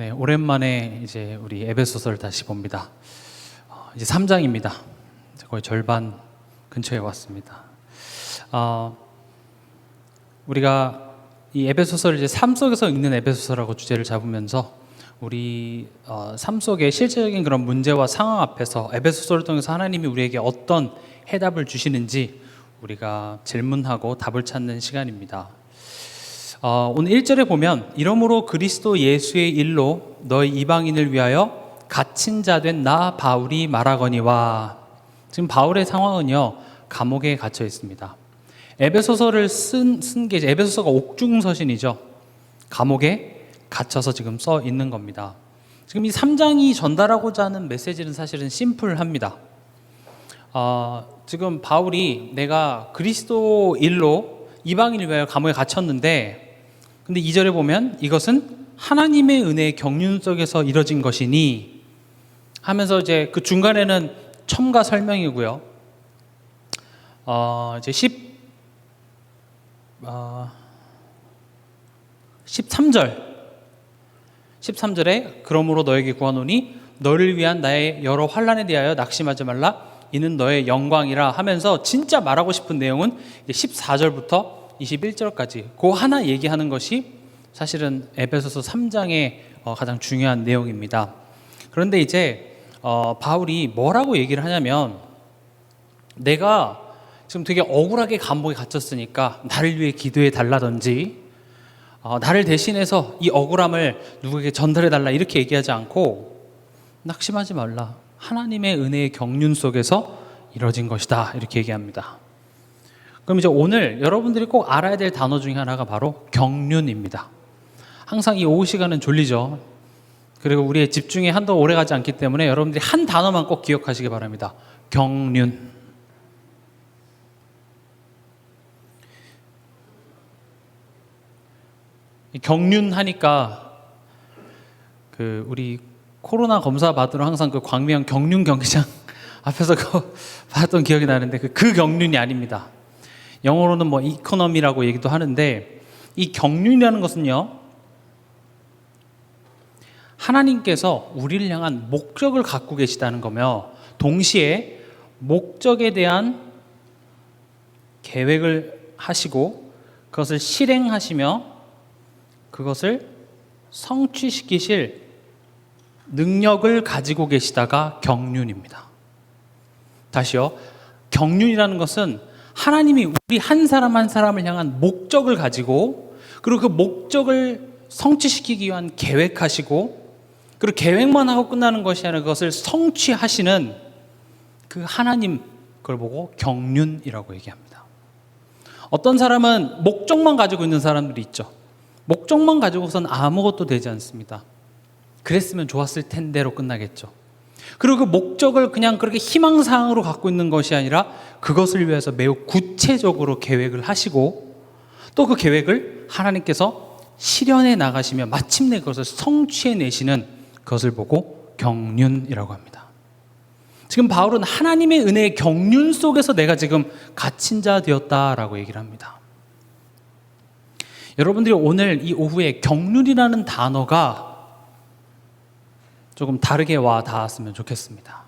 네, 오랜만에 이제 우리 에베소서를 다시 봅니다. 이제 3장입니다. 거의 절반 근처에 왔습니다. 우리가 이 에베소서를 이제 삶 속에서 읽는 에베소서라고 주제를 잡으면서 우리 삶 속의 실제적인 그런 문제와 상황 앞에서 에베소서를 통해서 하나님이 우리에게 어떤 해답을 주시는지 우리가 질문하고 답을 찾는 시간입니다. 오늘 1절에 보면 이러므로 그리스도 예수의 일로 너희 이방인을 위하여 갇힌 자 된 나 바울이 말하거니와. 지금 바울의 상황은요, 감옥에 갇혀 있습니다. 에베소서를 쓴 게 에베소서가 옥중서신이죠. 감옥에 갇혀서 지금 써 있는 겁니다. 지금 이 3장이 전달하고자 하는 메시지는 사실은 심플합니다. 지금 바울이 내가 그리스도 일로 이방인을 위하여 감옥에 갇혔는데, 근데 2절에 보면 이것은 하나님의 은혜의 경륜 속에서 이뤄진 것이니 하면서 이제 그 중간에는 첨가 설명이고요. 이제 13절에 그러므로 너에게 구하노니 너를 위한 나의 여러 환난에 대하여 낙심하지 말라 이는 너의 영광이라 하면서 진짜 말하고 싶은 내용은 이제 14절부터 21절까지 그 하나 얘기하는 것이 사실은 에베소서 3장의 가장 중요한 내용입니다. 그런데 이제 바울이 뭐라고 얘기를 하냐면, 내가 지금 되게 억울하게 감옥에 갇혔으니까 나를 위해 기도해 달라든지 나를 대신해서 이 억울함을 누구에게 전달해 달라 이렇게 얘기하지 않고, 낙심하지 말라, 하나님의 은혜의 경륜 속에서 이루어진 것이다 이렇게 얘기합니다. 그럼 이제 오늘 여러분들이 꼭 알아야 될 단어 중에 하나가 바로 경륜입니다. 항상 이 오후 시간은 졸리죠. 그리고 우리의 집중이 한도 오래 가지 않기 때문에 여러분들이 한 단어만 꼭 기억하시기 바랍니다. 경륜. 경륜하니까 우리 코로나 검사 받으러 항상 그 광명 경륜 경기장 앞에서 봤던 기억이 나는데 그 경륜이 아닙니다. 영어로는 뭐 이코노미라고 얘기도 하는데, 이 경륜이라는 것은요, 하나님께서 우리를 향한 목적을 갖고 계시다는 거며, 동시에 목적에 대한 계획을 하시고 그것을 실행하시며 그것을 성취시키실 능력을 가지고 계시다가 경륜입니다. 다시요, 경륜이라는 것은 하나님이 우리 한 사람 한 사람을 향한 목적을 가지고, 그리고 그 목적을 성취시키기 위한 계획하시고, 그리고 계획만 하고 끝나는 것이 아니라 그것을 성취하시는 그 하나님, 그걸 보고 경륜이라고 얘기합니다. 어떤 사람은 목적만 가지고 있는 사람들이 있죠. 목적만 가지고선 아무것도 되지 않습니다. 그랬으면 좋았을 텐데로 끝나겠죠. 그리고 그 목적을 그냥 그렇게 희망사항으로 갖고 있는 것이 아니라 그것을 위해서 매우 구체적으로 계획을 하시고, 또 그 계획을 하나님께서 실현해 나가시며 마침내 그것을 성취해 내시는 것을 보고 경륜이라고 합니다. 지금 바울은 하나님의 은혜의 경륜 속에서 내가 지금 갇힌 자 되었다라고 얘기를 합니다. 여러분들이 오늘 이 오후에 경륜이라는 단어가 조금 다르게 와 닿았으면 좋겠습니다.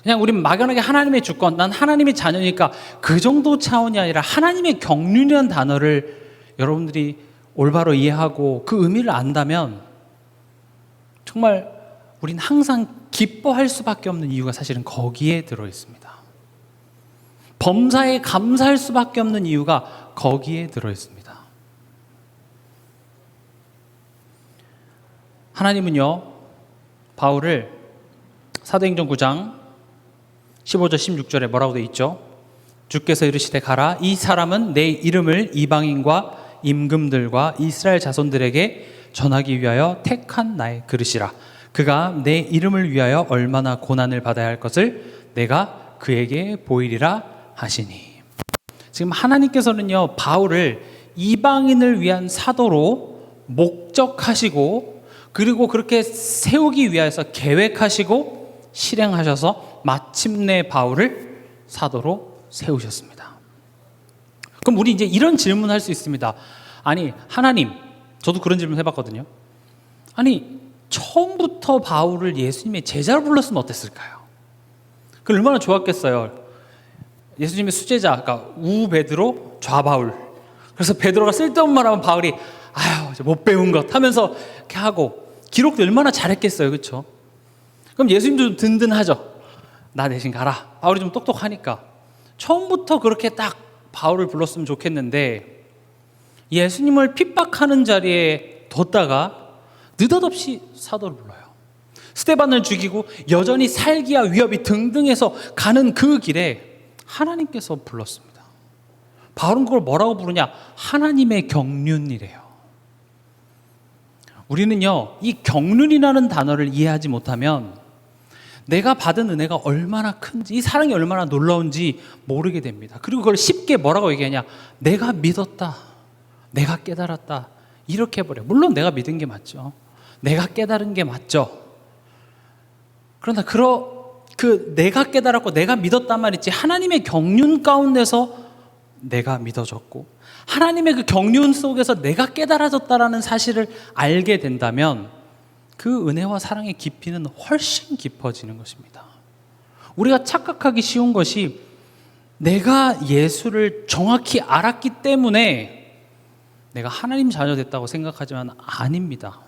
그냥 우린 막연하게 하나님의 주권, 난 하나님의 자녀니까 그 정도 차원이 아니라 하나님의 경륜이라는 단어를 여러분들이 올바로 이해하고 그 의미를 안다면 정말 우린 항상 기뻐할 수밖에 없는 이유가 사실은 거기에 들어 있습니다. 범사에 감사할 수밖에 없는 이유가 거기에 들어 있습니다. 하나님은요, 바울을 사도행전 9장 15절 16절에 뭐라고 되어 있죠? 주께서 이르시되 가라, 이 사람은 내 이름을 이방인과 임금들과 이스라엘 자손들에게 전하기 위하여 택한 나의 그릇이라. 그가 내 이름을 위하여 얼마나 고난을 받아야 할 것을 내가 그에게 보이리라 하시니. 지금 하나님께서는요, 바울을 이방인을 위한 사도로 목적하시고, 그리고 그렇게 세우기 위해서 계획하시고 실행하셔서 마침내 바울을 사도로 세우셨습니다. 그럼 우리 이제 이런 질문을 할 수 있습니다. 아니, 하나님, 저도 그런 질문 해봤거든요. 아니, 처음부터 바울을 예수님의 제자로 불렀으면 어땠을까요? 그 얼마나 좋았겠어요. 예수님의 수제자, 그러니까 우 베드로, 좌 바울. 그래서 베드로가 쓸데없는 말하면 바울이 아유 못 배운 것 하면서 이렇게 하고, 기록도 얼마나 잘했겠어요, 그렇죠? 그럼 예수님도 좀 든든하죠. 나 대신 가라. 바울이 좀 똑똑하니까. 처음부터 그렇게 딱 바울을 불렀으면 좋겠는데, 예수님을 핍박하는 자리에 뒀다가 느닷없이 사도를 불러요. 스데반을 죽이고 여전히 살기와 위협이 등등해서 가는 그 길에 하나님께서 불렀습니다. 바울은 그걸 뭐라고 부르냐? 하나님의 경륜이래요. 우리는요, 이 경륜이라는 단어를 이해하지 못하면 내가 받은 은혜가 얼마나 큰지, 이 사랑이 얼마나 놀라운지 모르게 됩니다. 그리고 그걸 쉽게 뭐라고 얘기하냐? 내가 믿었다, 내가 깨달았다, 이렇게 해버려요. 물론 내가 믿은 게 맞죠. 내가 깨달은 게 맞죠. 그러나 그 내가 깨달았고 내가 믿었단 말이지, 하나님의 경륜 가운데서 내가 믿어졌고 하나님의 그 경륜 속에서 내가 깨달아졌다라는 사실을 알게 된다면 그 은혜와 사랑의 깊이는 훨씬 깊어지는 것입니다. 우리가 착각하기 쉬운 것이 내가 예수를 정확히 알았기 때문에 내가 하나님 자녀 됐다고 생각하지만 아닙니다.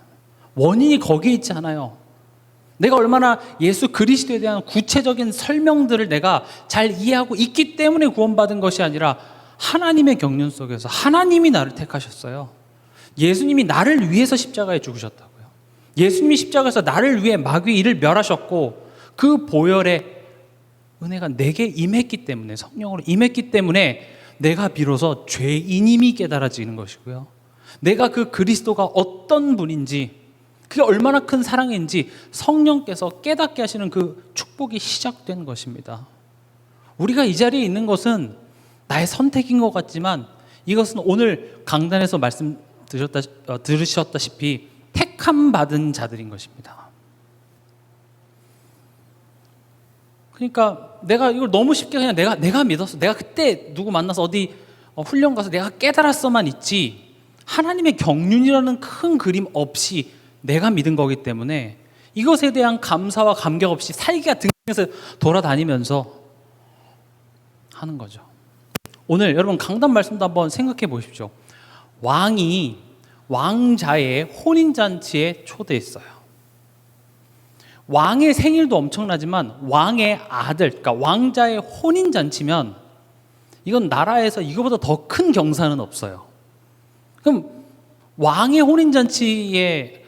원인이 거기에 있지 않아요. 내가 얼마나 예수 그리스도에 대한 구체적인 설명들을 내가 잘 이해하고 있기 때문에 구원받은 것이 아니라 하나님의 경륜 속에서 하나님이 나를 택하셨어요. 예수님이 나를 위해서 십자가에 죽으셨다고요. 예수님이 십자가에서 나를 위해 마귀의 일을 멸하셨고 그 보혈의 은혜가 내게 임했기 때문에, 성령으로 임했기 때문에 내가 비로소 죄인임이 깨달아지는 것이고요. 내가 그 그리스도가 어떤 분인지, 그게 얼마나 큰 사랑인지 성령께서 깨닫게 하시는 그 축복이 시작된 것입니다. 우리가 이 자리에 있는 것은 나의 선택인 것 같지만 이것은 오늘 강단에서 말씀 들으셨다시피 택함 받은 자들인 것입니다. 그러니까 내가 이걸 너무 쉽게 그냥 내가 믿었어, 내가 그때 누구 만나서 어디 훈련 가서 내가 깨달았어만 있지, 하나님의 경륜이라는 큰 그림 없이 내가 믿은 거기 때문에 이것에 대한 감사와 감격 없이 살기가 등에서 돌아다니면서 하는 거죠. 오늘 여러분 강단 말씀도 한번 생각해 보십시오. 왕이 왕자의 혼인잔치에 초대했어요. 왕의 생일도 엄청나지만 왕의 아들, 그러니까 왕자의 혼인잔치면 이건 나라에서 이거보다 더 큰 경사는 없어요. 그럼 왕의 혼인잔치에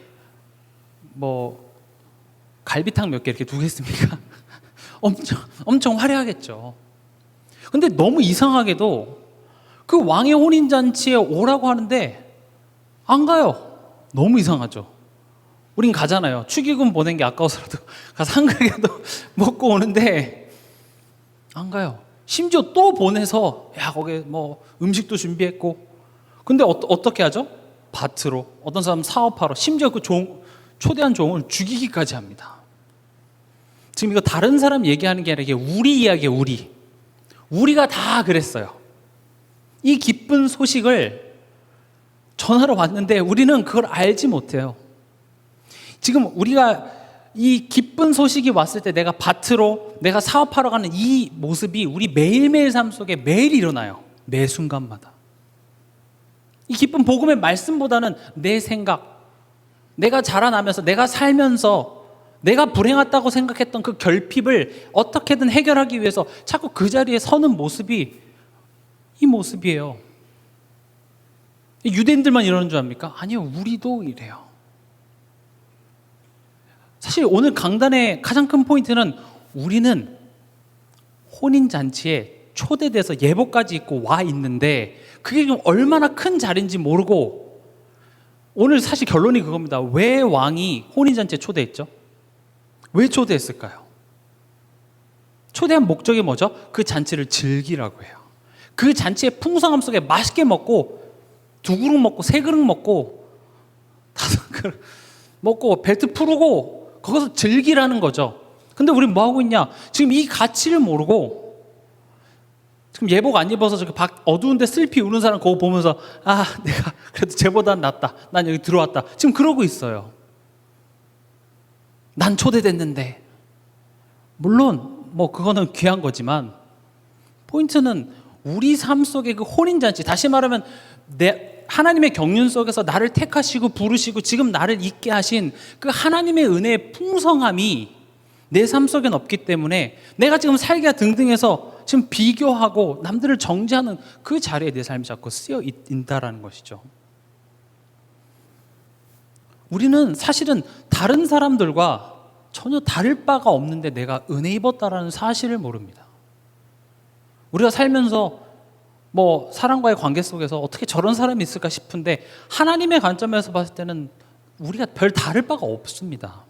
뭐 갈비탕 몇 개 이렇게 두겠습니까? 엄청 화려하겠죠. 근데 너무 이상하게도 그 왕의 혼인잔치에 오라고 하는데 안 가요. 너무 이상하죠. 우린 가잖아요. 축의금 보낸 게 아까워서라도 가서 한 그릇이라도 먹고 오는데 안 가요. 심지어 또 보내서 거기 뭐 음식도 준비했고, 근데 어떻게 하죠? 밭으로, 어떤 사람 사업하러, 심지어 그 초대한 종을 죽이기까지 합니다. 지금 이거 다른 사람 얘기하는 게 아니라 이게 우리 이야기예요. 우리가 다 그랬어요. 이 기쁜 소식을 전하러 왔는데 우리는 그걸 알지 못해요. 지금 우리가 이 기쁜 소식이 왔을 때 내가 밭으로, 내가 사업하러 가는 이 모습이 우리 매일매일 삶 속에 매일 일어나요. 매 순간마다. 이 기쁜 복음의 말씀보다는 내 생각, 내가 자라나면서, 내가 살면서 내가 불행하다고 생각했던 그 결핍을 어떻게든 해결하기 위해서 자꾸 그 자리에 서는 모습이 이 모습이에요. 유대인들만 이러는 줄 압니까? 아니요, 우리도 이래요. 사실 오늘 강단의 가장 큰 포인트는 우리는 혼인잔치에 초대돼서 예복까지 입고 와 있는데 그게 좀 얼마나 큰 자리인지 모르고, 오늘 사실 결론이 그겁니다. 왜 왕이 혼인잔치에 초대했죠? 왜 초대했을까요? 초대한 목적이 뭐죠? 그 잔치를 즐기라고 해요. 그 잔치의 풍성함 속에 맛있게 먹고, 2그릇 먹고 3그릇 먹고 5그릇 먹고 벨트 풀고 거기서 즐기라는 거죠. 근데 우리는 뭐 하고 있냐? 지금 이 가치를 모르고 지금 예복 안 입어서 저기 밖 어두운데 슬피 우는 사람 그거 보면서 내가 그래도 쟤보단 낫다, 난 여기 들어왔다, 지금 그러고 있어요. 난 초대됐는데. 물론 뭐 그거는 귀한 거지만 포인트는 우리 삶 속의 그 혼인잔치, 다시 말하면 하나님의 경륜 속에서 나를 택하시고 부르시고 지금 나를 있게 하신 그 하나님의 은혜의 풍성함이 내 삶 속엔 없기 때문에 내가 지금 살기가 등등해서 지금 비교하고 남들을 정죄하는 그 자리에 내 삶이 자꾸 쓰여 있다라는 것이죠. 우리는 사실은 다른 사람들과 전혀 다를 바가 없는데 내가 은혜 입었다라는 사실을 모릅니다. 우리가 살면서 뭐 사람과의 관계 속에서 어떻게 저런 사람이 있을까 싶은데 하나님의 관점에서 봤을 때는 우리가 별 다를 바가 없습니다.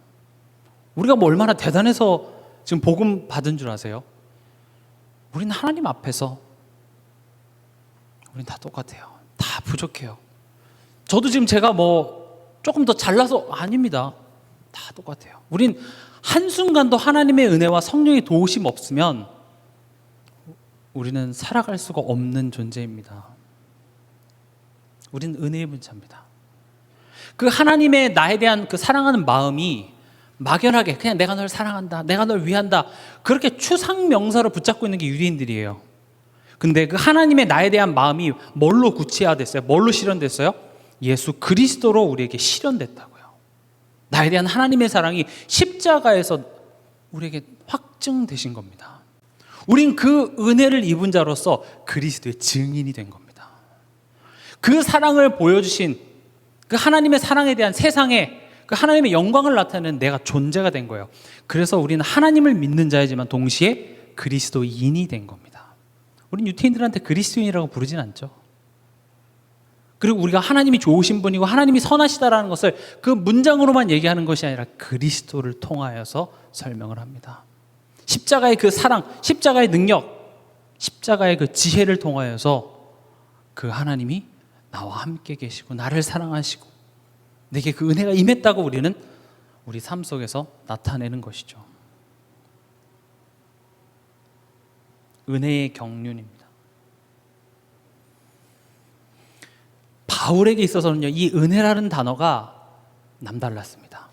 우리가 뭐 얼마나 대단해서 지금 복음 받은 줄 아세요? 우리는 하나님 앞에서 우리는 다 똑같아요. 다 부족해요. 저도 지금 제가 뭐 조금 더 잘나서 아닙니다. 다 똑같아요. 우린 한순간도 하나님의 은혜와 성령의 도우심 없으면 우리는 살아갈 수가 없는 존재입니다. 우리는 은혜의 분자입니다. 그 하나님의 나에 대한 그 사랑하는 마음이 막연하게 그냥 내가 널 사랑한다, 내가 널 위한다, 그렇게 추상 명사로 붙잡고 있는 게 유대인들이에요. 근데 그 하나님의 나에 대한 마음이 뭘로 구체화됐어요? 뭘로 실현됐어요? 예수 그리스도로 우리에게 실현됐다고요. 나에 대한 하나님의 사랑이 십자가에서 우리에게 확증되신 겁니다. 우린 그 은혜를 입은 자로서 그리스도의 증인이 된 겁니다. 그 사랑을 보여주신 그 하나님의 사랑에 대한 세상에 그 하나님의 영광을 나타내는 내가 존재가 된 거예요. 그래서 우리는 하나님을 믿는 자이지만 동시에 그리스도인이 된 겁니다. 우리는 유태인들한테 그리스도인이라고 부르진 않죠. 그리고 우리가 하나님이 좋으신 분이고 하나님이 선하시다라는 것을 그 문장으로만 얘기하는 것이 아니라 그리스도를 통하여서 설명을 합니다. 십자가의 그 사랑, 십자가의 능력, 십자가의 그 지혜를 통하여서 그 하나님이 나와 함께 계시고 나를 사랑하시고 내게 그 은혜가 임했다고 우리는 우리 삶 속에서 나타내는 것이죠. 은혜의 경륜입니다. 바울에게 있어서는요, 이 은혜라는 단어가 남달랐습니다.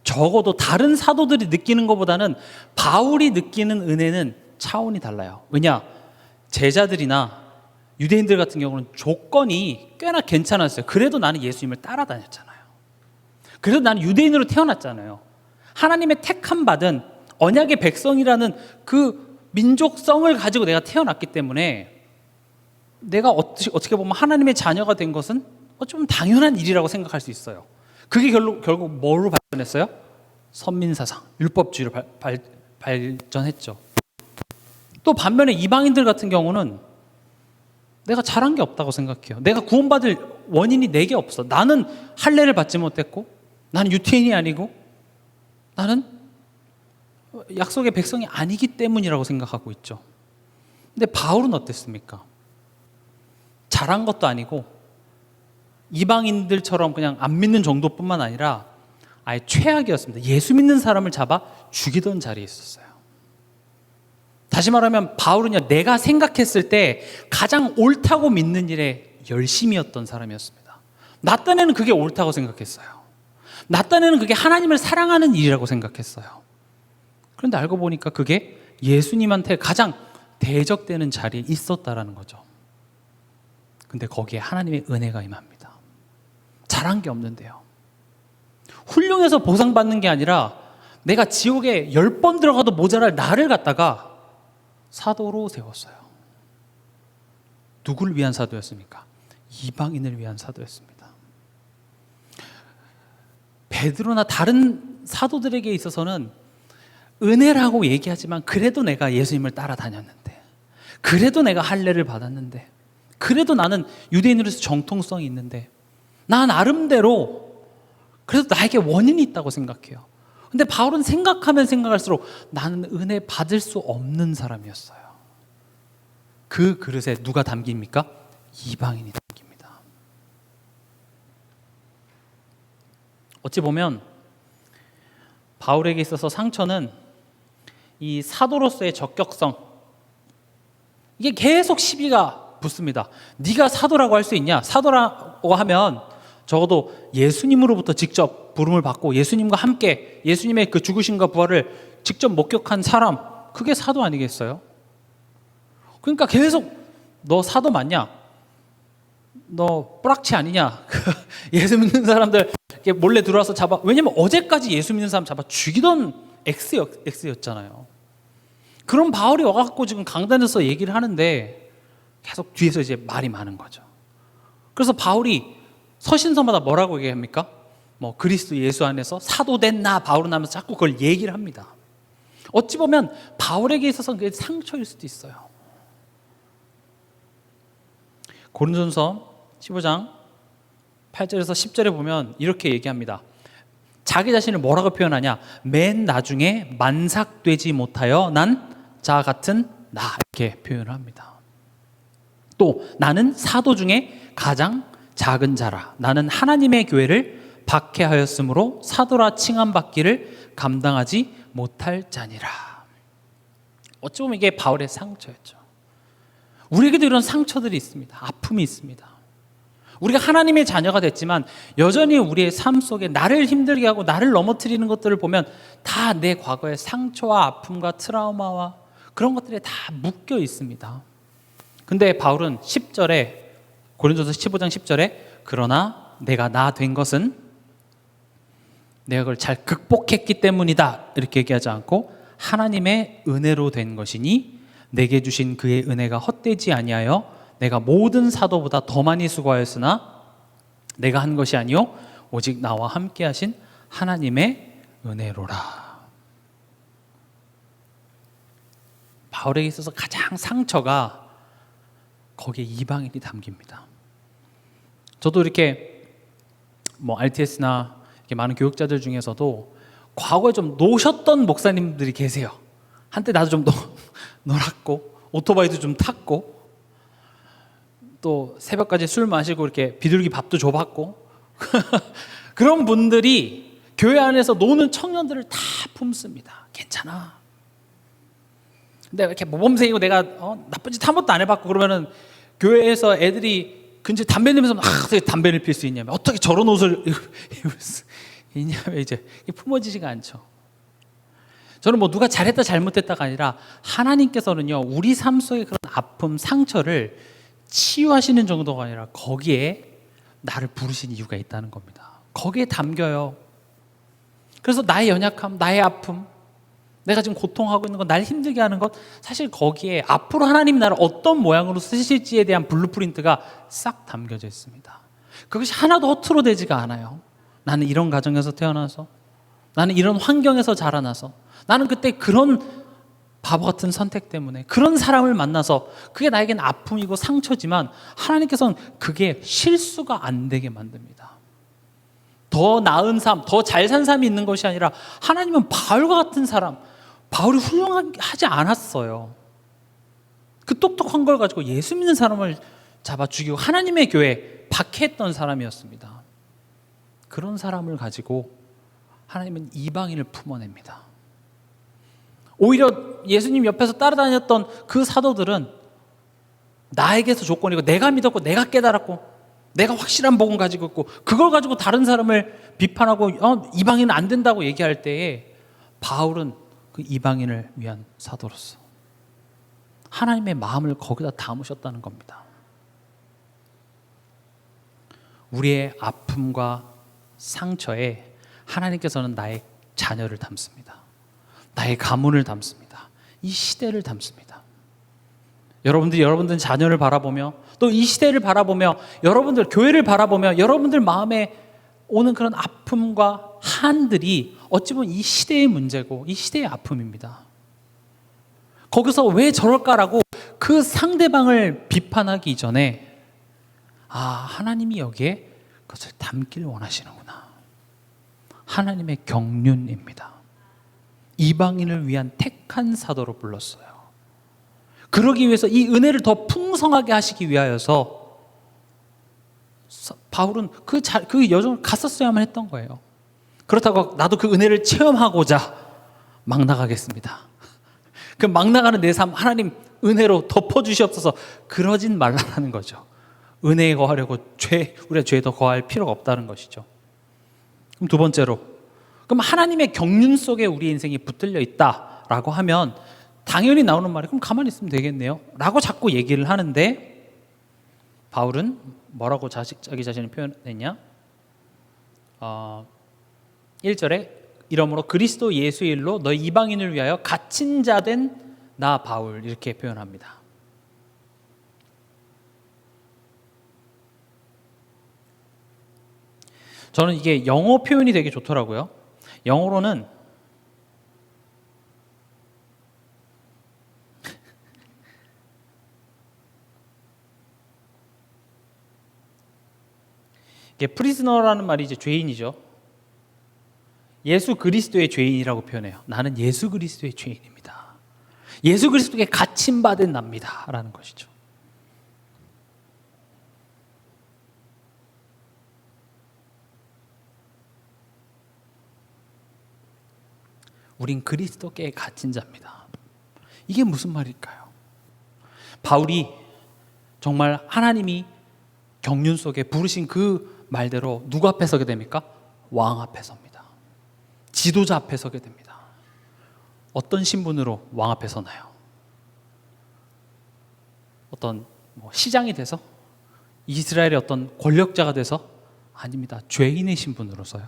적어도 다른 사도들이 느끼는 것보다는 바울이 느끼는 은혜는 차원이 달라요. 왜냐? 제자들이나 유대인들 같은 경우는 조건이 꽤나 괜찮았어요. 그래도 나는 예수님을 따라다녔잖아요. 그래도 나는 유대인으로 태어났잖아요. 하나님의 택함 받은 언약의 백성이라는 그 민족성을 가지고 내가 태어났기 때문에 내가 어떻게 보면 하나님의 자녀가 된 것은 좀 당연한 일이라고 생각할 수 있어요. 그게 결국 뭐로 발전했어요? 선민사상, 율법주의로 발전했죠. 또 반면에 이방인들 같은 경우는 내가 잘한 게 없다고 생각해요. 내가 구원받을 원인이 내게 없어. 나는 할례를 받지 못했고 나는 유태인이 아니고 나는 약속의 백성이 아니기 때문이라고 생각하고 있죠. 근데 바울은 어땠습니까? 잘한 것도 아니고 이방인들처럼 그냥 안 믿는 정도뿐만 아니라 아예 최악이었습니다. 예수 믿는 사람을 잡아 죽이던 자리에 있었어요. 다시 말하면 바울은요, 내가 생각했을 때 가장 옳다고 믿는 일에 열심이었던 사람이었습니다. 나 딴에는 그게 옳다고 생각했어요. 나 딴에는 그게 하나님을 사랑하는 일이라고 생각했어요. 그런데 알고 보니까 그게 예수님한테 가장 대적되는 자리에 있었다라는 거죠. 근데 거기에 하나님의 은혜가 임합니다. 잘한 게 없는데요. 훌륭해서 보상받는 게 아니라 내가 지옥에 10번 들어가도 모자랄 나를 갖다가 사도로 세웠어요. 누구를 위한 사도였습니까? 이방인을 위한 사도였습니다. 베드로나 다른 사도들에게 있어서는 은혜라고 얘기하지만 그래도 내가 예수님을 따라다녔는데, 그래도 내가 할례를 받았는데, 그래도 나는 유대인으로서 정통성이 있는데, 난 나름대로 그래도 나에게 원인이 있다고 생각해요. 근데 바울은 생각하면 생각할수록 나는 은혜 받을 수 없는 사람이었어요. 그 그릇에 누가 담깁니까? 이방인이 담깁니다. 어찌 보면 바울에게 있어서 상처는 이 사도로서의 적격성, 이게 계속 시비가 붙습니다. 네가 사도라고 할 수 있냐? 사도라고 하면 적어도 예수님으로부터 직접 부름을 받고 예수님과 함께 예수님의 그 죽으심과 부활을 직접 목격한 사람, 그게 사도 아니겠어요? 그러니까 계속 너 사도 맞냐? 너 뿌락치 아니냐? 예수 믿는 사람들 몰래 들어와서 잡아. 왜냐면 어제까지 예수 믿는 사람 잡아 죽이던 X였잖아요. 그런 바울이 와갖고 지금 강단에서 얘기를 하는데 계속 뒤에서 이제 말이 많은 거죠. 그래서 바울이 서신서마다 뭐라고 얘기합니까? 뭐 그리스도 예수 안에서 사도된 나 바울은 하면서 자꾸 그걸 얘기를 합니다. 어찌 보면 바울에게 있어서는 그게 상처일 수도 있어요. 고린도전서 15장 8절에서 10절에 보면 이렇게 얘기합니다. 자기 자신을 뭐라고 표현하냐? 맨 나중에 만삭되지 못하여 난 자 같은 나, 이렇게 표현을 합니다. 또 나는 사도 중에 가장 작은 자라. 나는 하나님의 교회를 박해하였으므로 사도라 칭함받기를 감당하지 못할 자니라. 어찌 보면 이게 바울의 상처였죠. 우리에게도 이런 상처들이 있습니다. 아픔이 있습니다. 우리가 하나님의 자녀가 됐지만 여전히 우리의 삶 속에 나를 힘들게 하고 나를 넘어뜨리는 것들을 보면 다 내 과거의 상처와 아픔과 트라우마와 그런 것들에 다 묶여 있습니다. 근데 바울은 10절에 고린도서 15장 10절에 그러나 내가 나 된 것은 내가 그걸 잘 극복했기 때문이다 이렇게 얘기하지 않고 하나님의 은혜로 된 것이니 내게 주신 그의 은혜가 헛되지 아니하여 내가 모든 사도보다 더 많이 수고하였으나 내가 한 것이 아니요 오직 나와 함께 하신 하나님의 은혜로라. 바울에게 있어서 가장 상처가 거기에 이방인이 담깁니다. 저도 이렇게 뭐 RTS나 이렇게 많은 교육자들 중에서도 과거에 좀 노셨던 목사님들이 계세요. 한때 나도 좀 놀았고 오토바이도 좀 탔고 또 새벽까지 술 마시고 이렇게 비둘기 밥도 줘봤고 그런 분들이 교회 안에서 노는 청년들을 다 품습니다. 괜찮아. 근데 이렇게 모범생이고 내가 나쁜 짓 한 번도 안 해봤고 그러면은 교회에서 애들이 근처에 담배 냄새 어떻게 담배를 필 수 있냐면 어떻게 저런 옷을 입을 수 있냐면 이제 품어지지가 않죠. 저는 뭐 누가 잘했다 잘못했다가 아니라 하나님께서는요 우리 삶 속의 그런 아픔 상처를 치유하시는 정도가 아니라 거기에 나를 부르신 이유가 있다는 겁니다. 거기에 담겨요. 그래서 나의 연약함, 나의 아픔, 내가 지금 고통하고 있는 것, 날 힘들게 하는 것, 사실 거기에 앞으로 하나님 나를 어떤 모양으로 쓰실지에 대한 블루프린트가 싹 담겨져 있습니다. 그것이 하나도 허투루 되지가 않아요. 나는 이런 가정에서 태어나서, 나는 이런 환경에서 자라나서, 나는 그때 그런 바보 같은 선택 때문에 그런 사람을 만나서 그게 나에겐 아픔이고 상처지만 하나님께서는 그게 실수가 안 되게 만듭니다. 더 나은 삶, 더 잘 산 삶이 있는 것이 아니라 하나님은 바울과 같은 사람, 바울이 훌륭하지 않았어요. 그 똑똑한 걸 가지고 예수 믿는 사람을 잡아 죽이고 하나님의 교회에 박해했던 사람이었습니다. 그런 사람을 가지고 하나님은 이방인을 품어냅니다. 오히려 예수님 옆에서 따라다녔던 그 사도들은 나에게서 조건이고 내가 믿었고 내가 깨달았고 내가 확실한 복음 가지고 있고 그걸 가지고 다른 사람을 비판하고 이방인은 안 된다고 얘기할 때에 바울은 그 이방인을 위한 사도로서 하나님의 마음을 거기다 담으셨다는 겁니다. 우리의 아픔과 상처에 하나님께서는 나의 자녀를 담습니다. 나의 가문을 담습니다. 이 시대를 담습니다. 여러분들 자녀를 바라보며 또 이 시대를 바라보며 여러분들 교회를 바라보며 여러분들 마음에 오는 그런 아픔과 한들이 어찌 보면 이 시대의 문제고 이 시대의 아픔입니다. 거기서 왜 저럴까라고 그 상대방을 비판하기 전에 하나님이 여기에 그것을 담기를 원하시는구나. 하나님의 경륜입니다. 이방인을 위한 택한 사도로 불렀어요. 그러기 위해서 이 은혜를 더 풍성하게 하시기 위하여서 바울은 그 여정을 갔었어야만 했던 거예요. 그렇다고 나도 그 은혜를 체험하고자 막 나가겠습니다. 그 막 나가는 내 삶 하나님 은혜로 덮어주시옵소서 그러진 말라는 거죠. 은혜에 거하려고 우리가 죄에 더 거할 필요가 없다는 것이죠. 그럼 두 번째로, 그럼 하나님의 경륜 속에 우리 인생이 붙들려 있다라고 하면 당연히 나오는 말이 그럼 가만히 있으면 되겠네요 라고 자꾸 얘기를 하는데, 바울은 뭐라고 자기 자신을 표현했냐? 1절에 이러므로 그리스도 예수의 일로 너희 이방인을 위하여 갇힌 자 된 나 바울, 이렇게 표현합니다. 저는 이게 영어 표현이 되게 좋더라고요. 영어로는 이게 프리즈너라는 말이 이제 죄인이죠. 예수 그리스도의 죄인이라고 표현해요. 나는 예수 그리스도의 죄인입니다. 예수 그리스도께 갇힌 바 된 납니다 라는 것이죠. 우린 그리스도께 갇힌 자입니다. 이게 무슨 말일까요? 바울이 정말 하나님이 경륜 속에 부르신 그 말대로 누구 앞에 서게 됩니까? 왕 앞에 섭니다. 지도자 앞에 서게 됩니다. 어떤 신분으로 왕 앞에 서나요? 어떤 시장이 돼서? 이스라엘의 어떤 권력자가 돼서? 아닙니다. 죄인의 신분으로 서요.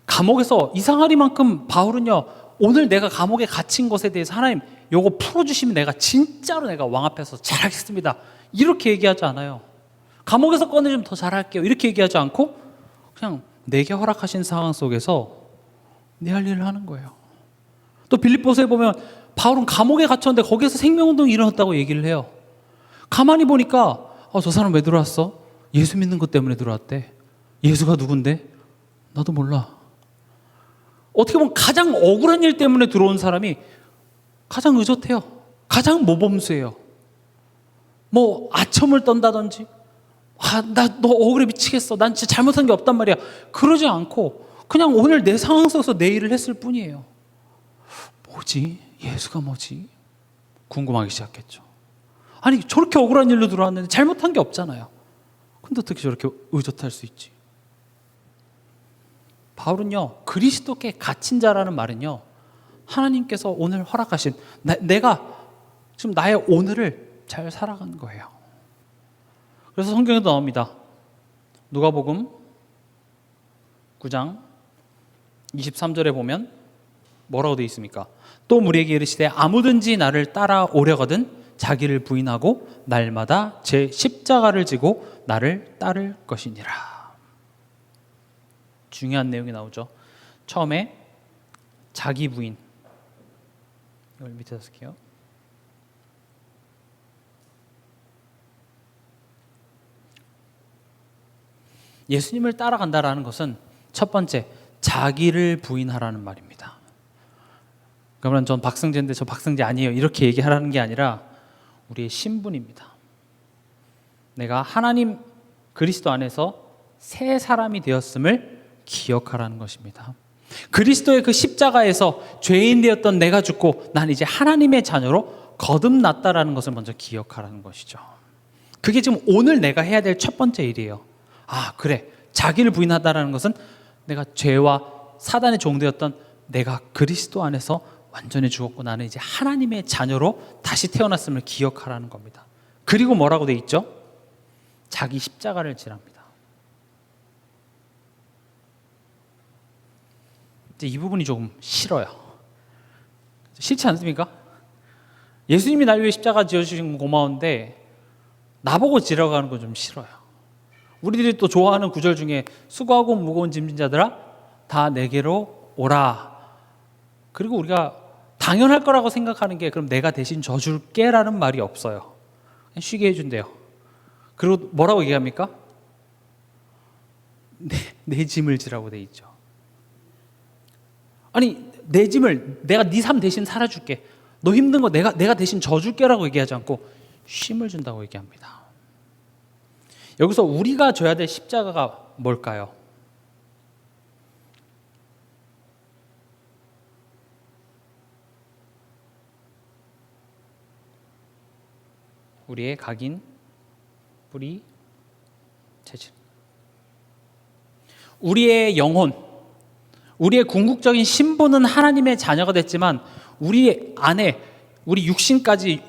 감옥에서 이상하리만큼 바울은요, 오늘 내가 감옥에 갇힌 것에 대해서 하나님 요거 풀어주시면 내가 진짜로 내가 왕 앞에서 잘하겠습니다 이렇게 얘기하지 않아요. 감옥에서 꺼내주면 더 잘할게요 이렇게 얘기하지 않고 그냥 내게 허락하신 상황 속에서 내 할 일을 하는 거예요. 또 빌립보서에 보면 바울은 감옥에 갇혔는데 거기에서 생명운동이 일어났다고 얘기를 해요. 가만히 보니까 저 사람 왜 들어왔어? 예수 믿는 것 때문에 들어왔대. 예수가 누군데? 나도 몰라. 어떻게 보면 가장 억울한 일 때문에 들어온 사람이 가장 의젓해요. 가장 모범수예요. 아첨을 떤다든지 나 너 억울해 미치겠어 난 진짜 잘못한 게 없단 말이야 그러지 않고 그냥 오늘 내 상황 속에서 내 일을 했을 뿐이에요. 뭐지? 예수가 뭐지? 궁금하기 시작했죠. 아니 저렇게 억울한 일로 들어왔는데 잘못한 게 없잖아요. 근데 어떻게 저렇게 의젓할 수 있지? 바울은요, 그리스도께 갇힌 자라는 말은요, 하나님께서 오늘 허락하신 내가 지금 나의 오늘을 잘 살아간 거예요. 그래서 성경에도 나옵니다. 누가복음 9장 23절에 보면 뭐라고 되어 있습니까? 또 무리에게 이르시되 아무든지 나를 따라오려거든 자기를 부인하고 날마다 제 십자가를 지고 나를 따를 것이니라. 중요한 내용이 나오죠. 처음에 자기 부인, 이걸 밑에다 쓸게요. 예수님을 따라간다라는 것은 첫 번째 자기를 부인하라는 말입니다. 그러면 전 박승재인데 저 박승재 아니에요 이렇게 얘기하라는 게 아니라 우리의 신분입니다. 내가 하나님 그리스도 안에서 새 사람이 되었음을 기억하라는 것입니다. 그리스도의 그 십자가에서 죄인 되었던 내가 죽고 난 이제 하나님의 자녀로 거듭났다라는 것을 먼저 기억하라는 것이죠. 그게 지금 오늘 내가 해야 될 첫 번째 일이에요. 그래, 자기를 부인하다라는 것은 내가 죄와 사단의 종되었던 내가 그리스도 안에서 완전히 죽었고 나는 이제 하나님의 자녀로 다시 태어났음을 기억하라는 겁니다. 그리고 뭐라고 돼 있죠? 자기 십자가를 지랍니다. 이제 이 부분이 조금 싫어요. 싫지 않습니까? 예수님이 날 위해 십자가 지어주신 건 고마운데 나보고 지라고 하는 건 좀 싫어요. 우리들이 또 좋아하는 구절 중에 수고하고 무거운 짐진 자들아 다 내게로 오라. 그리고 우리가 당연할 거라고 생각하는 게 그럼 내가 대신 져줄게 라는 말이 없어요. 그냥 쉬게 해준대요. 그리고 뭐라고 얘기합니까? 내 짐을 지라고 돼 있죠. 아니 내 짐을 내가 네 삶 대신 살아줄게. 너 힘든 거 내가 대신 져줄게라고 얘기하지 않고 쉼을 준다고 얘기합니다. 여기서 우리가 져야 될 십자가가 뭘까요? 우리의 각인, 뿌리, 체질. 우리의 영혼, 우리의 궁극적인 신분은 하나님의 자녀가 됐지만 우리 안에 우리 육신까지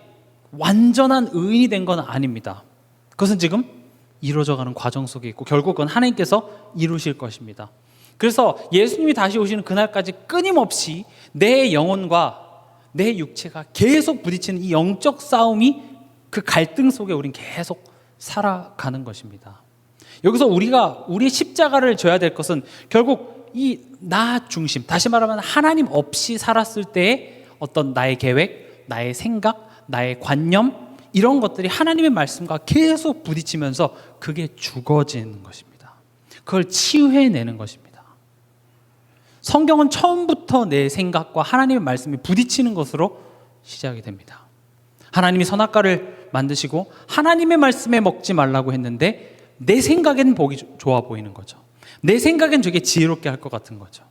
완전한 의인이 된 건 아닙니다. 그것은 지금 이루어져가는 과정 속에 있고 결국은 하나님께서 이루실 것입니다. 그래서 예수님이 다시 오시는 그날까지 끊임없이 내 영혼과 내 육체가 계속 부딪히는 이 영적 싸움이, 그 갈등 속에 우린 계속 살아가는 것입니다. 여기서 우리가 우리의 십자가를 져야 될 것은 결국 이 나 중심, 다시 말하면 하나님 없이 살았을 때의 어떤 나의 계획, 나의 생각, 나의 관념, 이런 것들이 하나님의 말씀과 계속 부딪히면서 그게 죽어지는 것입니다. 그걸 치유해내는 것입니다. 성경은 처음부터 내 생각과 하나님의 말씀이 부딪히는 것으로 시작이 됩니다. 하나님이 선악과를 만드시고 하나님의 말씀에 먹지 말라고 했는데 내 생각엔 보기 좋아 보이는 거죠. 내 생각엔 되게 지혜롭게 할 것 같은 거죠.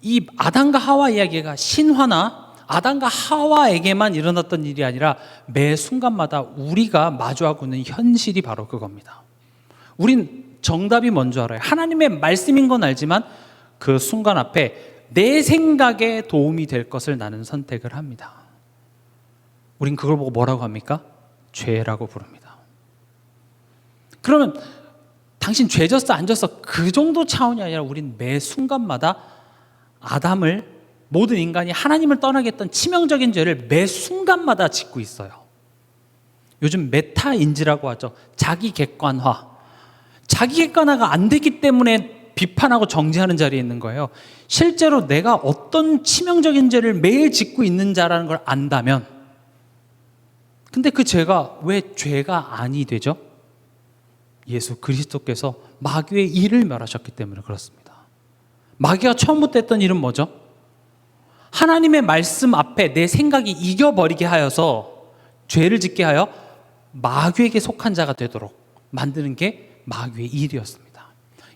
이 아담과 하와 이야기가 신화나 아담과 하와에게만 일어났던 일이 아니라 매 순간마다 우리가 마주하고 있는 현실이 바로 그겁니다. 우린 정답이 뭔지 알아요. 하나님의 말씀인 건 알지만 그 순간 앞에 내 생각에 도움이 될 것을 나는 선택을 합니다. 우린 그걸 보고 뭐라고 합니까? 죄라고 부릅니다. 그러면 당신 죄 졌어 안 졌어 그 정도 차원이 아니라 우린 매 순간마다 아담을, 모든 인간이 하나님을 떠나게 했던 치명적인 죄를 매 순간마다 짓고 있어요. 요즘 메타인지라고 하죠. 자기 객관화. 자기 객관화가 안 됐기 때문에 비판하고 정죄하는 자리에 있는 거예요. 실제로 내가 어떤 치명적인 죄를 매일 짓고 있는 자라는 걸 안다면, 근데 그 죄가 왜 죄가 아니 되죠? 예수 그리스도께서 마귀의 일을 멸하셨기 때문에 그렇습니다. 마귀가 처음부터 했던 일은 뭐죠? 하나님의 말씀 앞에 내 생각이 이겨버리게 하여서 죄를 짓게 하여 마귀에게 속한 자가 되도록 만드는 게 마귀의 일이었습니다.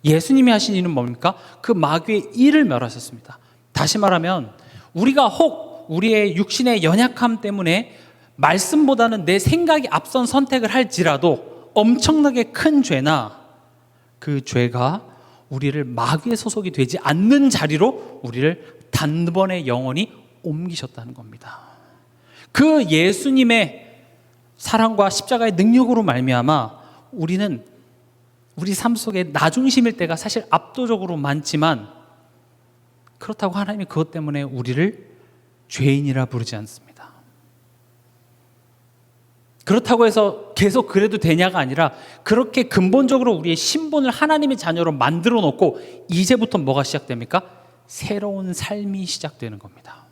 예수님이 하신 일은 뭡니까? 그 마귀의 일을 멸하셨습니다. 다시 말하면 우리가 혹 우리의 육신의 연약함 때문에 말씀보다는 내 생각이 앞선 선택을 할지라도 엄청나게 큰 죄나 그 죄가 우리를 마귀의 소속이 되지 않는 자리로 우리를 단번에 영원히 옮기셨다는 겁니다. 그 예수님의 사랑과 십자가의 능력으로 말미암아 우리는 우리 삶 속에 나 중심일 때가 사실 압도적으로 많지만, 그렇다고 하나님이 그것 때문에 우리를 죄인이라 부르지 않습니다. 그렇다고 해서 계속 그래도 되냐가 아니라 그렇게 근본적으로 우리의 신분을 하나님의 자녀로 만들어 놓고 이제부터 뭐가 시작됩니까? 새로운 삶이 시작되는 겁니다.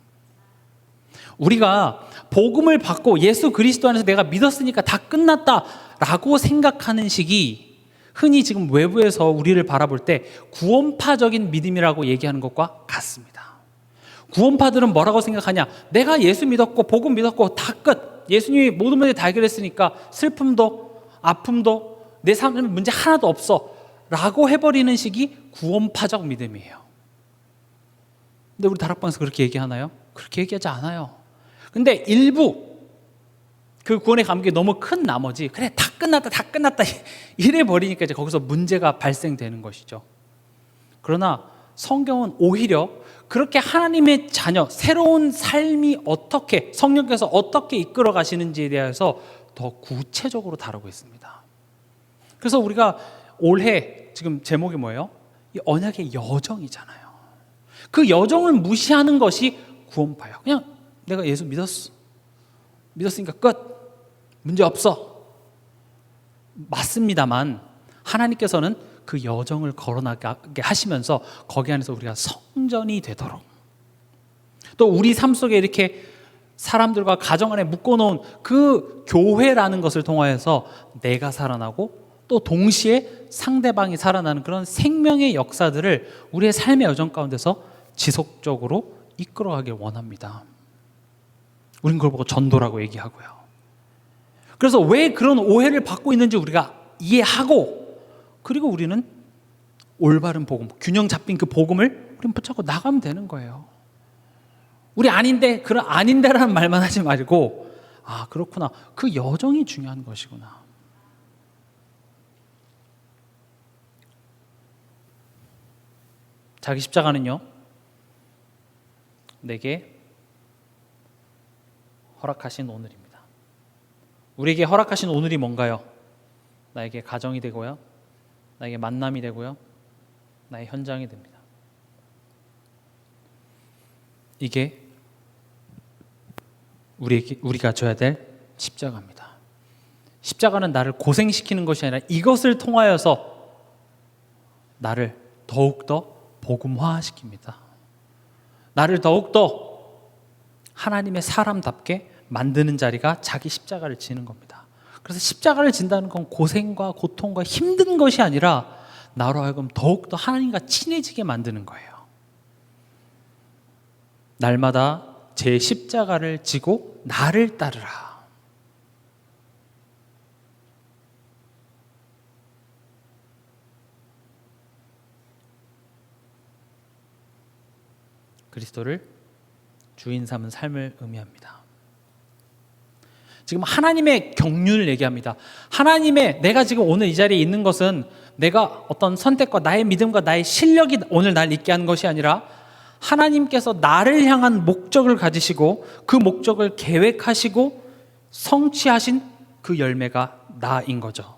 우리가 복음을 받고 예수 그리스도 안에서 내가 믿었으니까 다 끝났다라고 생각하는 식이 흔히 지금 외부에서 우리를 바라볼 때 구원파적인 믿음이라고 얘기하는 것과 같습니다. 구원파들은 뭐라고 생각하냐? 내가 예수 믿었고 복음 믿었고 다 끝. 예수님이 모든 문제 다 해결했으니까 슬픔도 아픔도 내 삶에 문제 하나도 없어 라고 해버리는 식이 구원파적 믿음이에요. 근데 우리 다락방에서 그렇게 얘기하나요? 그렇게 얘기하지 않아요. 근데 일부 그 구원의 감격이 너무 큰 나머지 그래 다 끝났다 이래 버리니까 이제 거기서 문제가 발생되는 것이죠. 그러나 성경은 오히려 그렇게 하나님의 자녀, 새로운 삶이 어떻게, 성령께서 어떻게 이끌어 가시는지에 대해서 더 구체적으로 다루고 있습니다. 그래서 우리가 올해 지금 제목이 뭐예요? 이 언약의 여정이잖아요. 그 여정을 무시하는 것이 구원파예요. 그냥 내가 예수 믿었으니까 끝, 문제 없어. 맞습니다만 하나님께서는 그 여정을 걸어나가게 하시면서 거기 안에서 우리가 성전이 되도록, 또 우리 삶 속에 이렇게 사람들과 가정 안에 묶어놓은 그 교회라는 것을 통하여서 내가 살아나고 또 동시에 상대방이 살아나는 그런 생명의 역사들을 우리의 삶의 여정 가운데서 지속적으로 이끌어가길 원합니다. 우린 그걸 보고 전도라고 얘기하고요. 그래서 왜 그런 오해를 받고 있는지 우리가 이해하고, 그리고 우리는 올바른 복음, 균형 잡힌 그 복음을 우리는 붙잡고 나가면 되는 거예요. 우리 아닌데, 그런 아닌데라는 말만 하지 말고, 아 그렇구나, 그 여정이 중요한 것이구나. 자기 십자가는요, 내게 허락하신 오늘입니다. 우리에게 허락하신 오늘이 뭔가요? 나에게 가정이 되고요, 나에게 만남이 되고요, 나의 현장이 됩니다. 이게 우리가 져야 될 십자가입니다. 십자가는 나를 고생시키는 것이 아니라 이것을 통하여서 나를 더욱더 복음화시킵니다. 나를 더욱더 하나님의 사람답게 만드는 자리가 자기 십자가를 지는 겁니다. 그래서 십자가를 진다는 건 고생과 고통과 힘든 것이 아니라 나로 하여금 더욱더 하나님과 친해지게 만드는 거예요. 날마다 제 십자가를 지고 나를 따르라. 그리스도를 주인 삼은 삶을 의미합니다. 지금 하나님의 경륜을 얘기합니다. 하나님의, 내가 지금 오늘 이 자리에 있는 것은 내가 어떤 선택과 나의 믿음과 나의 실력이 오늘 날 있게 하는 것이 아니라 하나님께서 나를 향한 목적을 가지시고 그 목적을 계획하시고 성취하신 그 열매가 나인 거죠.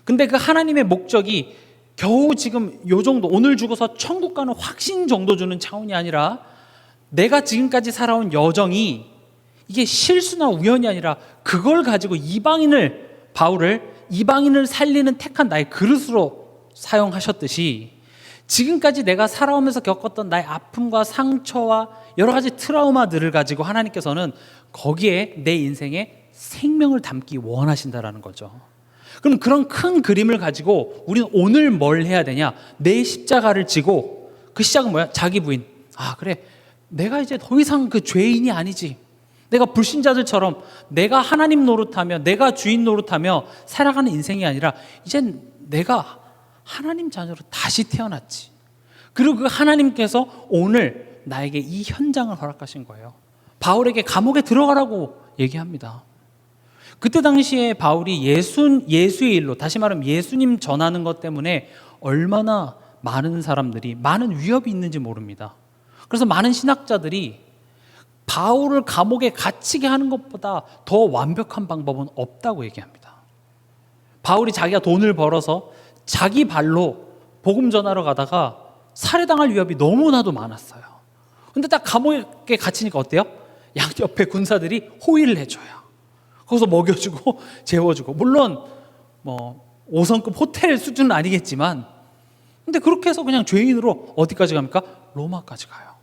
근데 그 하나님의 목적이 겨우 지금 요 정도, 오늘 죽어서 천국 가는 확신 정도 주는 차원이 아니라 내가 지금까지 살아온 여정이 이게 실수나 우연이 아니라 그걸 가지고 바울을 이방인을 살리는 택한 나의 그릇으로 사용하셨듯이 지금까지 내가 살아오면서 겪었던 나의 아픔과 상처와 여러 가지 트라우마들을 가지고 하나님께서는 거기에 내 인생에 생명을 담기 원하신다라는 거죠. 그럼 그런 큰 그림을 가지고 우리는 오늘 뭘 해야 되냐? 내 십자가를 지고, 그 시작은 뭐야? 자기 부인. 아, 그래, 내가 이제 더 이상 그 죄인이 아니지. 내가 불신자들처럼 내가 하나님 노릇하며 내가 주인 노릇하며 살아가는 인생이 아니라 이젠 내가 하나님 자녀로 다시 태어났지. 그리고 그 하나님께서 오늘 나에게 이 현장을 허락하신 거예요. 바울에게 감옥에 들어가라고 얘기합니다. 그때 당시에 바울이 예수의 일로, 다시 말하면 예수님 전하는 것 때문에 얼마나 많은 사람들이, 많은 위협이 있는지 모릅니다. 그래서 많은 신학자들이 바울을 감옥에 갇히게 하는 것보다 더 완벽한 방법은 없다고 얘기합니다. 바울이 자기가 돈을 벌어서 자기 발로 복음 전하러 가다가 살해당할 위협이 너무나도 많았어요. 근데 딱 감옥에 갇히니까 어때요? 양옆에 군사들이 호의를 해줘요. 거기서 먹여주고 재워주고, 물론 뭐 5성급 호텔 수준은 아니겠지만, 근데 그렇게 해서 그냥 죄인으로 어디까지 갑니까? 로마까지 가요.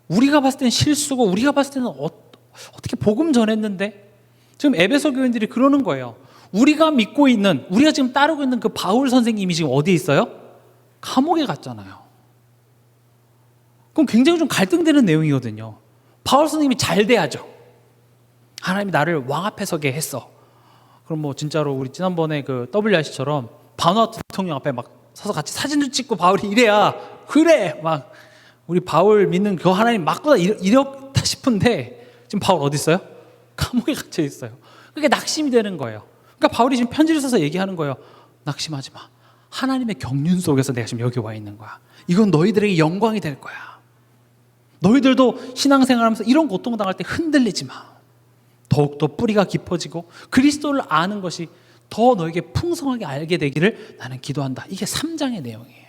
우리가 봤을 때는 실수고, 우리가 봤을 때는 어떻게 복음 전했는데, 지금 에베소 교인들이 그러는 거예요. 우리가 믿고 있는, 우리가 지금 따르고 있는 그 바울 선생님이 지금 어디에 있어요? 감옥에 갔잖아요. 그럼 굉장히 좀 갈등되는 내용이거든요. 바울 선생님이 잘 돼야죠. 하나님이 나를 왕 앞에 서게 했어. 그럼 뭐 진짜로 우리 지난번에 그 WRC처럼 바누아투 대통령 앞에 막 서서 같이 사진도 찍고 바울이 이래야, 그래, 막 우리 바울 믿는 그 하나님 맞구나 이렇다 싶은데, 지금 바울 어디 있어요? 감옥에 갇혀 있어요. 그게 낙심이 되는 거예요. 그러니까 바울이 지금 편지를 써서 얘기하는 거예요. 낙심하지 마. 하나님의 경륜 속에서 내가 지금 여기 와 있는 거야. 이건 너희들에게 영광이 될 거야. 너희들도 신앙생활하면서 이런 고통당할 때 흔들리지 마. 더욱더 뿌리가 깊어지고 그리스도를 아는 것이 더 너에게 풍성하게 알게 되기를 나는 기도한다. 이게 3장의 내용이에요.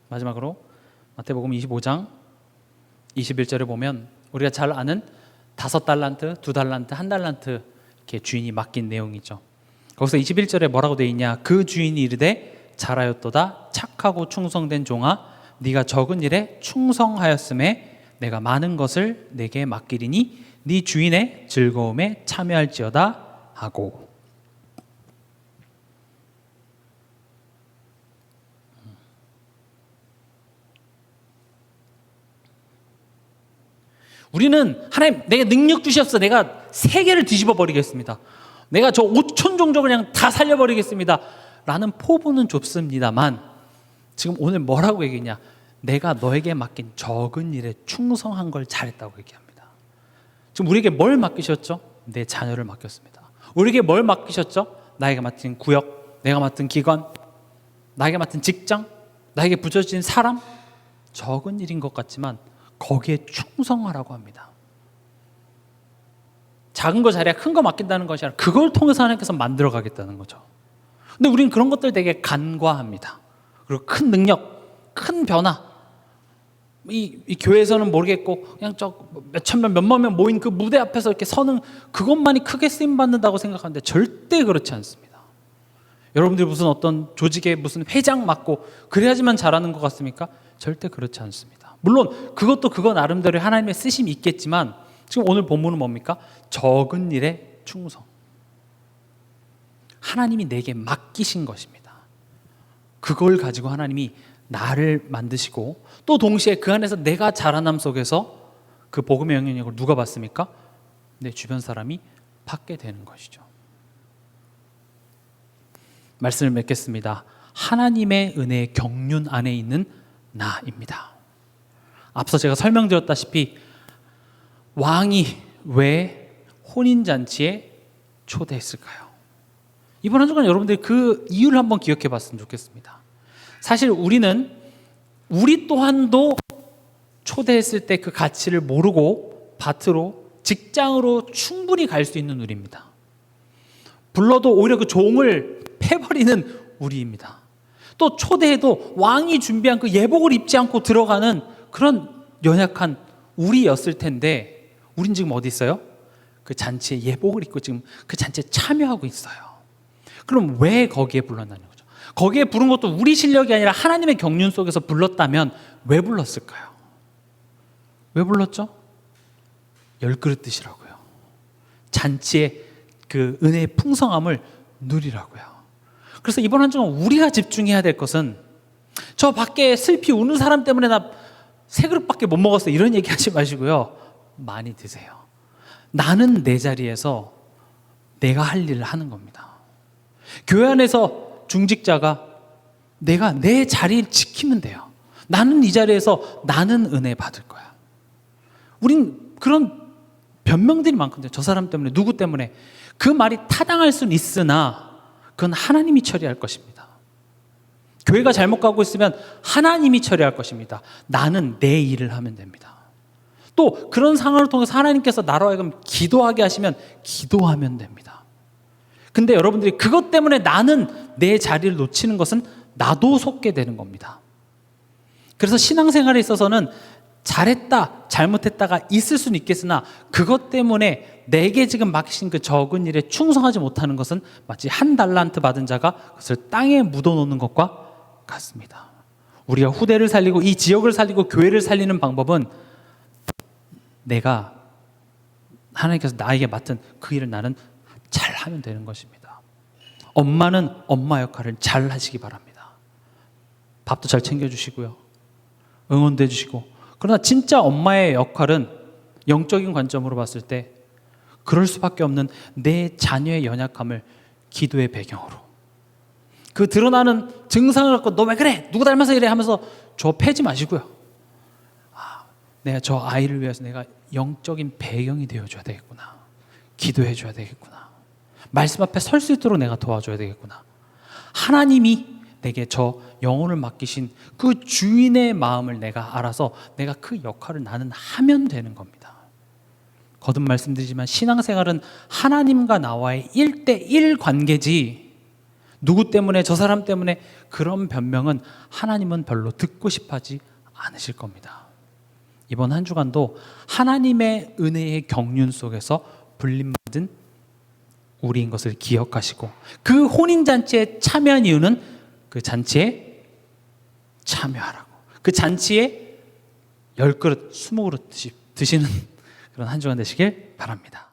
마지막으로 마태복음 25장 21절에 보면 우리가 잘 아는 5달란트, 2달란트, 1달란트 이렇게 주인이 맡긴 내용이죠. 거기서 21절에 뭐라고 되어 있냐? 그 주인이 이르되 잘하였도다 착하고 충성된 종아, 네가 적은 일에 충성하였음에 내가 많은 것을 내게 맡기리니 네 주인의 즐거움에 참여할지어다 하고. 우리는 하나님, 내가 능력 주셨어. 내가 세계를 뒤집어 버리겠습니다. 내가 저 5천 종족 그냥 다 살려버리겠습니다. 라는 포부는 좁습니다만, 지금 오늘 뭐라고 얘기했냐? 내가 너에게 맡긴 적은 일에 충성한 걸 잘했다고 얘기합니다. 지금 우리에게 뭘 맡기셨죠? 내 자녀를 맡겼습니다. 우리에게 뭘 맡기셨죠? 나에게 맡은 구역, 내가 맡은 기관, 나에게 맡은 직장, 나에게 부여진 사람. 적은 일인 것 같지만 거기에 충성하라고 합니다. 작은 거 자리야 큰 거 맡긴다는 것이 아니라 그걸 통해서 하나님께서 만들어 가겠다는 거죠. 근데 우리는 그런 것들 되게 간과합니다. 그리고 큰 능력, 큰 변화, 이 교회에서는 모르겠고 그냥 저 몇천 명, 몇만 명 모인 그 무대 앞에서 이렇게 서는 그것만이 크게 쓰임 받는다고 생각하는데 절대 그렇지 않습니다. 여러분들이 무슨 어떤 조직에 무슨 회장 맡고 그래야지만 잘하는 것 같습니까? 절대 그렇지 않습니다. 물론 그것도 그거 나름대로 하나님의 쓰심이 있겠지만 지금 오늘 본문은 뭡니까? 적은 일에 충성. 하나님이 내게 맡기신 것입니다. 그걸 가지고 하나님이 나를 만드시고 또 동시에 그 안에서 내가 자라남 속에서 그 복음의 영향력을 누가 받습니까? 내 주변 사람이 받게 되는 것이죠. 말씀을 맺겠습니다. 하나님의 은혜의 경륜 안에 있는 나입니다. 앞서 제가 설명드렸다시피 왕이 왜 혼인잔치에 초대했을까요? 이번 한 주간 여러분들이 그 이유를 한번 기억해 봤으면 좋겠습니다. 사실 우리는 우리 또한도 초대했을 때 그 가치를 모르고 밭으로 직장으로 충분히 갈 수 있는 우리입니다. 불러도 오히려 그 종을 패버리는 우리입니다. 또 초대해도 왕이 준비한 그 예복을 입지 않고 들어가는 그런 연약한 우리였을 텐데 우린 지금 어디 있어요? 그 잔치에 예복을 입고 지금 그 잔치에 참여하고 있어요. 그럼 왜 거기에 불렀냐는 거죠. 거기에 부른 것도 우리 실력이 아니라 하나님의 경륜 속에서 불렀다면 왜 불렀을까요? 왜 불렀죠? 열 그릇 드시라고요. 잔치의 그 은혜의 풍성함을 누리라고요. 그래서 이번 한 주간 우리가 집중해야 될 것은 저 밖에 슬피 우는 사람 때문에 나 세 그릇밖에 못 먹었어 이런 얘기 하지 마시고요. 많이 드세요. 나는 내 자리에서 내가 할 일을 하는 겁니다. 교회 안에서 중직자가 내가 내 자리를 지키면 돼요. 나는 이 자리에서 나는 은혜 받을 거야. 우린 그런 변명들이 많거든요. 저 사람 때문에, 누구 때문에. 그 말이 타당할 수는 있으나 그건 하나님이 처리할 것입니다. 교회가 잘못 가고 있으면 하나님이 처리할 것입니다. 나는 내 일을 하면 됩니다. 또 그런 상황을 통해서 하나님께서 나로 하여금 기도하게 하시면 기도하면 됩니다. 근데 여러분들이 그것 때문에 나는 내 자리를 놓치는 것은 나도 속게 되는 겁니다. 그래서 신앙생활에 있어서는 잘했다, 잘못했다가 있을 수는 있겠으나 그것 때문에 내게 지금 맡기신 그 적은 일에 충성하지 못하는 것은 마치 한 달란트 받은 자가 그것을 땅에 묻어놓는 것과 같습니다. 우리가 후대를 살리고 이 지역을 살리고 교회를 살리는 방법은 내가 하나님께서 나에게 맡은 그 일을 나는 잘 하면 되는 것입니다. 엄마는 엄마 역할을 잘 하시기 바랍니다. 밥도 잘 챙겨주시고요. 응원도 해주시고. 그러나 진짜 엄마의 역할은 영적인 관점으로 봤을 때 그럴 수밖에 없는 내 자녀의 연약함을 기도의 배경으로 그 드러나는 증상을 갖고 너 왜 그래? 누구 닮아서 이래? 하면서 저 패지 마시고요. 내가 저 아이를 위해서 내가 영적인 배경이 되어줘야 되겠구나. 기도해줘야 되겠구나. 말씀 앞에 설 수 있도록 내가 도와줘야 되겠구나. 하나님이 내게 저 영혼을 맡기신 그 주인의 마음을 내가 알아서 내가 그 역할을 나는 하면 되는 겁니다. 거듭 말씀드리지만 신앙생활은 하나님과 나와의 1대1 관계지 누구 때문에 저 사람 때문에 그런 변명은 하나님은 별로 듣고 싶어하지 않으실 겁니다. 이번 한 주간도 하나님의 은혜의 경륜 속에서 불림받은 우리인 것을 기억하시고 그 혼인잔치에 참여한 이유는 그 잔치에 참여하라고, 그 잔치에 10그릇 20그릇 드시는 그런 한 주간 되시길 바랍니다.